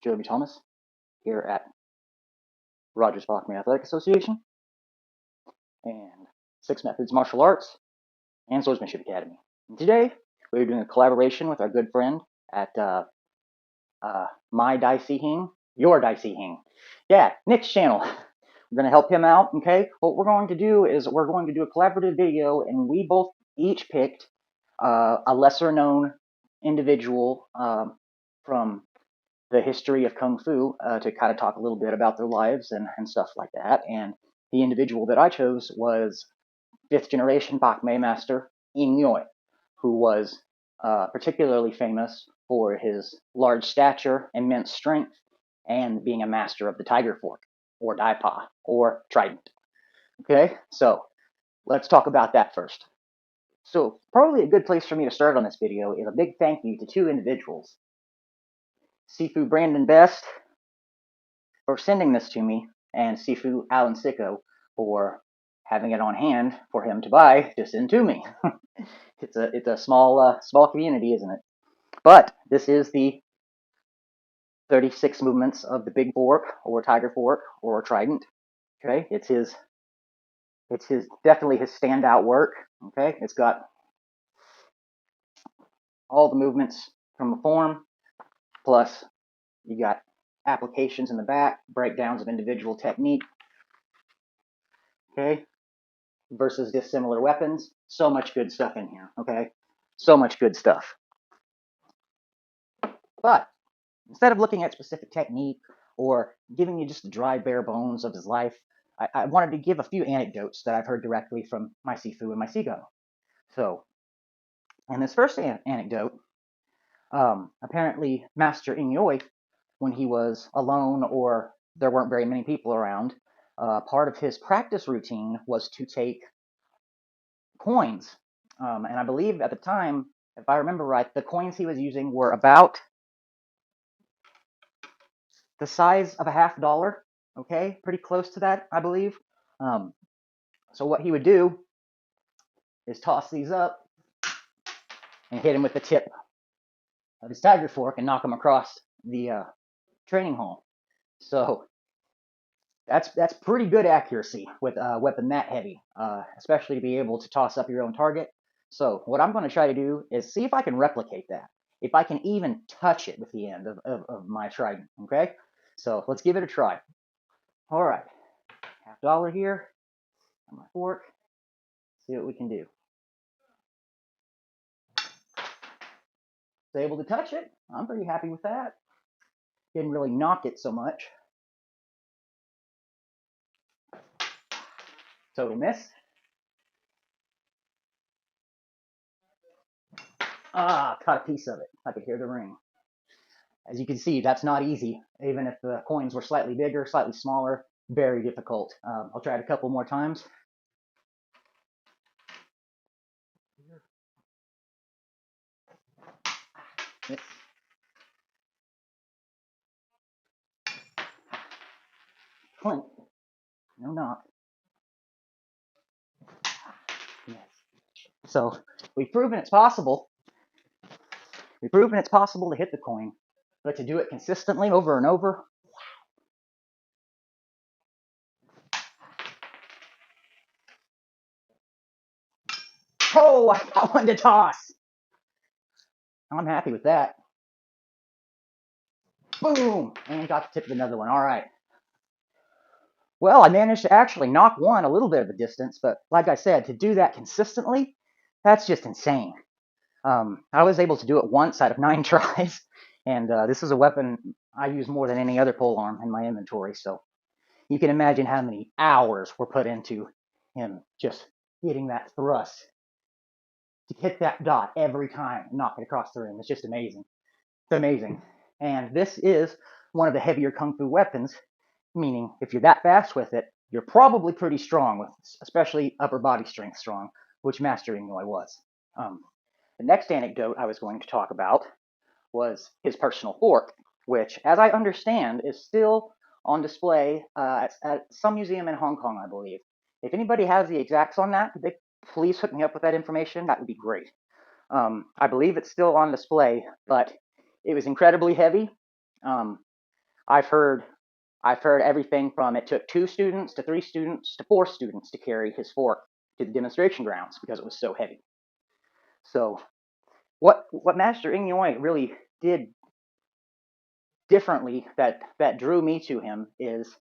Jeremy Thomas here at Rogers Pak Mei Athletic Association and Six Methods Martial Arts and Swordsmanship Academy. And today we're doing a collaboration with our good friend at my Dai Si Hing, your Dai Si Hing. Yeah, Nick's channel. We're going to help him out, okay? What we're going to do is we're going to do a collaborative video, and we both each picked a lesser-known individual from the history of Kung Fu to kind of talk a little bit about their lives and stuff like that. And the individual that I chose was 5th generation Pak Mei Master Ng Yiu, who was particularly famous for his large stature, immense strength, and being a master of the Tiger Fork, or Dai Pa, or Trident. Okay, so let's talk about that first. So probably a good place for me to start on this video is a big thank you to two individuals. Sifu Brandon Best for sending this to me, and Sifu Alan Sicko for having it on hand for him to buy to send to me. It's a small community, isn't it? But this is the 36 movements of the Big Fork, or Tiger Fork, or Trident. Okay, it's definitely his standout work. Okay, it's got all the movements from the form, plus you got applications in the back, breakdowns of individual technique. Okay, versus dissimilar weapons. So much good stuff in here. Okay, so much good stuff. But instead of looking at specific technique or giving you just the dry bare bones of his life, I wanted to give a few anecdotes that I've heard directly from my Sifu and my Sigo. So, in this first anecdote, apparently Master Ng Yiu, when he was alone or there weren't very many people around, part of his practice routine was to take coins. And I believe at the time, if I remember right, the coins he was using were about the size of a $50, okay? Pretty close to that, I believe. So what he would do is toss these up and hit him with the tip of his Tiger Fork and knock him across the training hall. So that's pretty good accuracy with a weapon that heavy, especially to be able to toss up your own target. So what I'm going to try to do is see if I can replicate that, if I can even touch it with the end of my trident, okay? So let's give it a try. All right, $50 here on my fork. See what we can do. Was able to touch it. I'm pretty happy with that. Didn't really knock it so much. Total miss. Ah, caught a piece of it. I could hear the ring. As you can see, that's not easy. Even if the coins were slightly bigger, slightly smaller, very difficult. I'll try it a couple more times. Miss. Clink. No knock. Yes. So we've proven it's possible. We've proven it's possible to hit the coin, but to do it consistently over and over, oh, I got one to toss. I'm happy with that. Boom! And got the tip of another one. All right. Well, I managed to actually knock one a little bit of a distance, but like I said, to do that consistently, that's just insane. I was able to do it once out of 9 tries, and this is a weapon I use more than any other polearm in my inventory, so you can imagine how many hours were put into him just hitting that thrust to hit that dot every time and knock it across the room. It's just amazing. It's amazing. And this is one of the heavier Kung Fu weapons, meaning if you're that fast with it, you're probably pretty strong, with especially upper body strength strong, which Master Ng Yiu was. The next anecdote I was going to talk about was his personal fork, which, as I understand, is still on display at some museum in Hong Kong, I believe. If anybody has the exacts on that, please hook me up with that information. That would be great. I believe it's still on display, but it was incredibly heavy. I've heard everything from it took 2 students to 3 students to 4 students to carry his fork to the demonstration grounds because it was so heavy. So what Master Ng Yiu really did differently that drew me to him is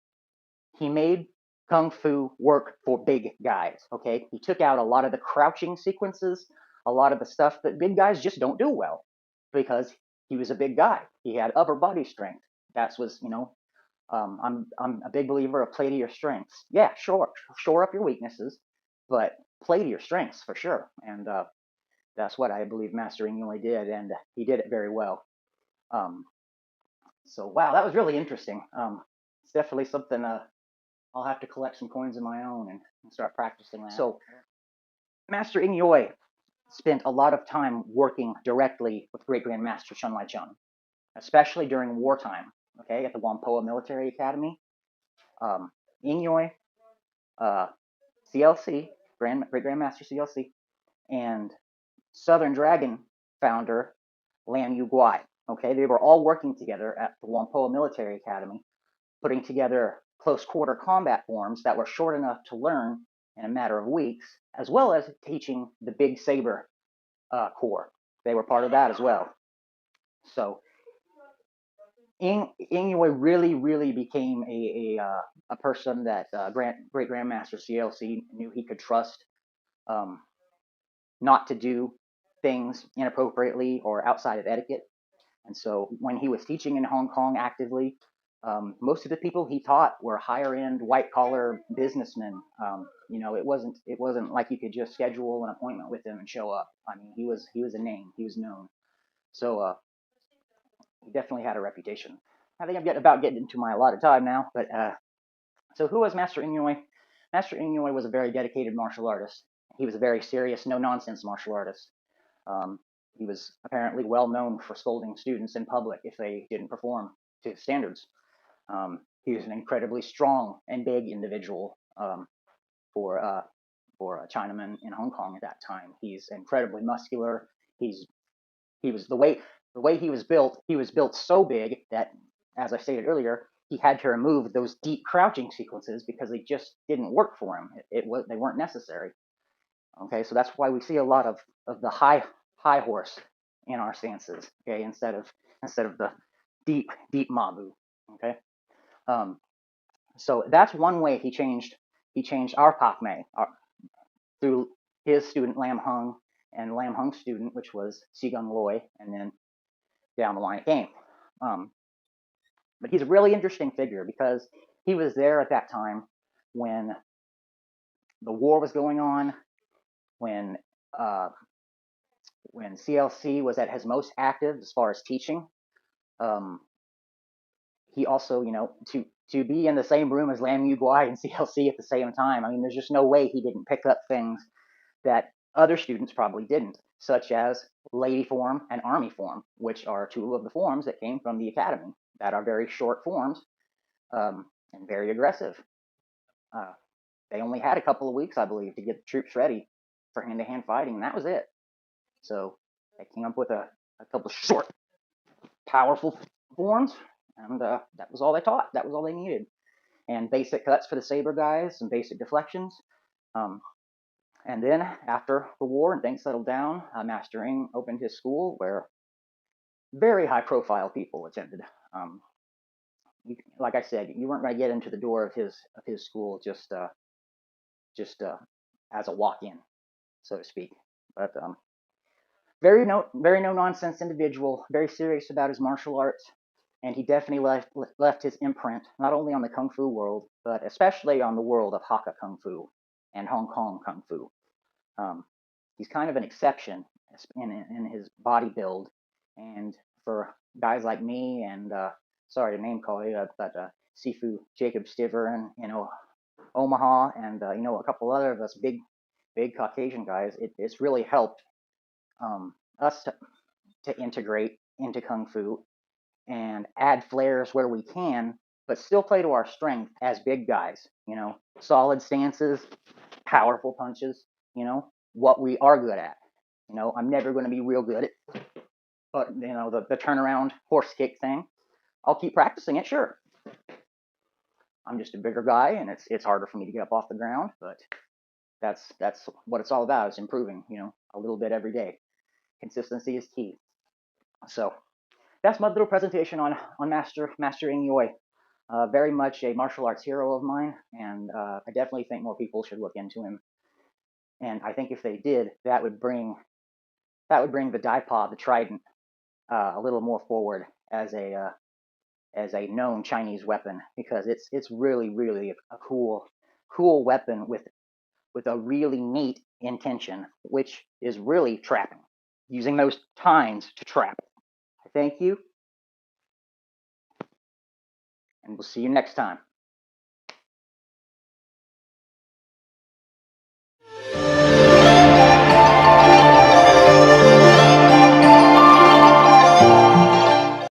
he made Kung Fu work for big guys, okay? He took out a lot of the crouching sequences, a lot of the stuff that big guys just don't do well because he was a big guy. He had upper body strength. That was, I'm a big believer of play to your strengths. Yeah, shore up your weaknesses, but play to your strengths for sure. And that's what I believe Master Ng Yiu did, and he did it very well. Um, so wow, that was really interesting. It's definitely something I'll have to collect some coins of my own and start practicing that. So Master Ng Yiu spent a lot of time working directly with Great Grandmaster Chun Lai Chun, especially during wartime. Okay, at the Whampoa Military Academy. Ng Yiu, CLC, Great Grandmaster CLC, and Southern Dragon founder Lam Yu Guai. Okay, they were all working together at the Whampoa Military Academy, putting together close quarter combat forms that were short enough to learn in a matter of weeks, as well as teaching the big Saber corps. They were part of that as well. So Ng Yiu really became a person that Great Grandmaster CLC knew he could trust, not to do things inappropriately or outside of etiquette. And so when he was teaching in Hong Kong actively, most of the people he taught were higher end white collar businessmen. It wasn't like you could just schedule an appointment with him and show up. I mean, he was a name. He was known. So he definitely had a reputation. I think I'm getting into my allotted time now. But so who was Master Ng Yiu? Master Ng Yiu was a very dedicated martial artist. He was a very serious, no nonsense martial artist. He was apparently well known for scolding students in public if they didn't perform to his standards. He was an incredibly strong and big individual for a Chinaman in Hong Kong at that time. He's incredibly muscular. He was the way he was built. He was built so big that, as I stated earlier, he had to remove those deep crouching sequences because they just didn't work for him. They weren't necessary. Okay, so that's why we see a lot of the high horse in our stances. Okay, instead of the deep mabu. Okay, so that's one way he changed our Pak Mei through his student Lam Hung and Lam Hung's student, which was Sigung Loy, and then down the line it came. But he's a really interesting figure because he was there at that time when the war was going on, when CLC was at his most active as far as teaching. He also, to be in the same room as Lam Yu Guai and CLC at the same time, I mean, there's just no way he didn't pick up things that other students probably didn't, such as lady form and army form, which are two of the forms that came from the academy that are very short forms and very aggressive. They only had a couple of weeks, I believe, to get the troops ready for hand-to-hand fighting, and that was it. So they came up with a couple of short, powerful forms, and that was all they taught. That was all they needed. And basic cuts for the Saber guys, and basic deflections. And then after the war and things settled down, Master Ng opened his school where very high-profile people attended. Like I said, you weren't going to get into the door of his school just as a walk-in, so to speak. But very no nonsense individual, very serious about his martial arts, and he definitely left his imprint not only on the Kung Fu world, but especially on the world of Hakka Kung Fu and Hong Kong Kung Fu. He's kind of an exception in his body build, and for guys like me and sorry to name call you, but Sifu Jacob Stiver and Omaha and a couple other of us big Caucasian guys, it's really helped us to integrate into Kung Fu and add flares where we can, but still play to our strength as big guys. Solid stances, powerful punches. What we are good at. I'm never going to be real good at, but the turnaround horse kick thing. I'll keep practicing it, sure. I'm just a bigger guy, and it's harder for me to get up off the ground, but that's what it's all about, is improving, a little bit every day. Consistency is key. So that's my little presentation on Master Ng Yiu. Very much a martial arts hero of mine, and I definitely think more people should look into him. And I think if they did, that would bring the Dai Pa, the trident, a little more forward as a known Chinese weapon, because it's really a cool weapon with a really neat intention, which is really trapping, using those tines to trap. Thank you, and we'll see you next time.